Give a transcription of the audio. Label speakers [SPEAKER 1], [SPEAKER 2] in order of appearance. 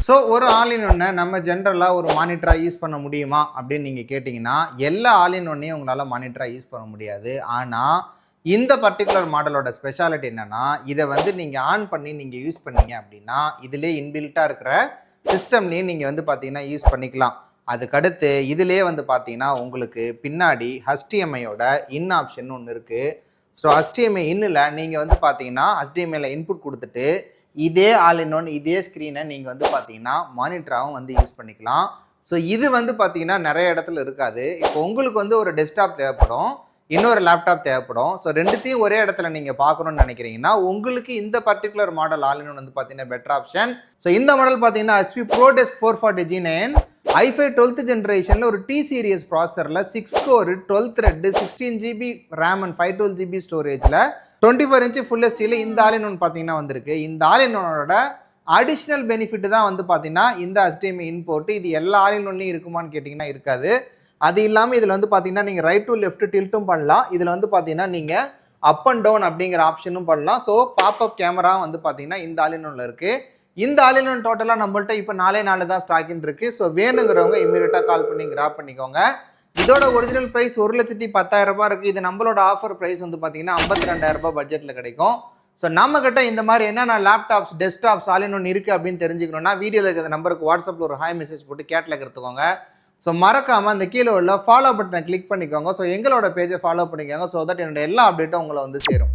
[SPEAKER 1] So ஒரு all in ஒன்னை நம்ம ஜென்ரலாக ஒரு மானிட்டராக யூஸ் பண்ண முடியுமா அப்படின்னு நீங்கள் கேட்டிங்கன்னா எல்லா ஆல் இன் ஒன்னையும் உங்களால் மானிட்டராக யூஸ் பண்ண முடியாது. ஆனால் இந்த பர்டிகுலர் மாடலோட ஸ்பெஷாலிட்டி என்னென்னா, இதை வந்து நீங்கள் ஆன் பண்ணி நீங்கள் யூஸ் பண்ணீங்க அப்படின்னா இதிலே இன்பில்ட்டாக இருக்கிற சிஸ்டம்லேயும் நீங்கள் வந்து பார்த்தீங்கன்னா யூஸ் பண்ணிக்கலாம். அதுக்கடுத்து இதிலே வந்து பார்த்தீங்கன்னா உங்களுக்கு பின்னாடி HDMIயோட இன் ஆப்ஷன் ஒன்று இருக்குது. ஸோ HDMI இன்னில் நீங்கள் வந்து பார்த்தீங்கன்னா HDMIயில் இன்புட் கொடுத்துட்டு இதே ஆல் இன் ஒன் இதே ஸ்க்ரீனை நீங்கள் வந்து பார்த்தீங்கன்னா மானிட்டராகவும் வந்து யூஸ் பண்ணிக்கலாம். ஸோ இது வந்து பார்த்தீங்கன்னா நிறைய இடத்துல இருக்காது. இப்போ உங்களுக்கு வந்து ஒரு டெஸ்க்டாப் தேவைப்படும், இன்னொரு லேப்டாப் தேவைப்படும். ஸோ ரெண்டுத்தையும் ஒரே இடத்துல நீங்கள் பார்க்கணும்னு நினைக்கிறீங்கன்னா உங்களுக்கு இந்த particular model all in one வந்து பார்த்தீங்கன்னா பெட்டர் ஆப்ஷன். ஸோ இந்த மாடல் பார்த்தீங்கன்னா HP ProDesk 440G9 i5 12th ஜென்ரேஷனில் ஒரு T சீரியஸ் ப்ராசரில் 6 core 12 thread 16GB RAM and 512GB ஸ்டோரேஜில் 24 இன்ச் ஃபுல் ஹெச்டியில் இந்த ஆல் இன் ஒன் பார்த்தீங்கன்னா வந்திருக்கு. இந்த ஆல் இன் ஒன்னோட அடிஷ்னல் பெனிஃபிட் தான் வந்து பார்த்தீங்கன்னா இந்த HDMI இன்போர்ட். இது எல்லா ஆல் இன் ஒன்லையும் இருக்குமான்னு கேட்டிங்கன்னா இருக்காது. அது இல்லாமல் இதில் வந்து பார்த்தீங்கன்னா நீங்கள் ரைட் டு லெஃப்ட் டில்ட்டும் பண்ணலாம். இதில் வந்து பார்த்தீங்கன்னா நீங்கள் அப் அண்ட் டவுன் அப்படிங்கிற ஆப்ஷனும் பண்ணலாம். ஸோ பாப்அப் கேமரா வந்து பார்த்தீங்கன்னா இந்த ஆல் இன் ஒன்ல இருக்குது. இந்த ஆல் இன் ஒன் டோட்டலாக நம்மள்ட்ட இப்போ 4 தான் ஸ்டாக்கின் இருக்குது. ஸோ வேணுங்கிறவங்க இமீடியட்டாக கால் பண்ணி கிராப் பண்ணிக்கோங்க. இதோட ஒரிஜினல் ப்ரைஸ் 1,10,000 ரூபாய் இருக்குது. இது நம்மளோட ஆஃபர் ப்ரைஸ் வந்து பார்த்தீங்கன்னா 52,000 ரூபாய் பட்ஜெட்டில் கிடைக்கும். ஸோ நம்ம கிட்ட இந்த மாதிரி என்னென்ன laptops desktops all in one இருக்குது அப்படின்னு தெரிஞ்சுக்கணும்னா வீடியோவில் இருக்கிற நம்பருக்கு வாட்ஸ்அப்பில் ஒரு ஹாய் மெசேஜ் போட்டு கேட்லாக் எடுத்துக்கோங்க. ஸோ மறக்காமல் அந்த கீழே உள்ள ஃபாலோ பட்டனை கிளிக் பண்ணிக்கோங்க. ஸோ எங்களோட பேஜை ஃபாலோ பண்ணிக்கோங்க. ஸோ தட் என்னோட எல்லா அப்டேட்டும் உங்களை வந்து சேரும்.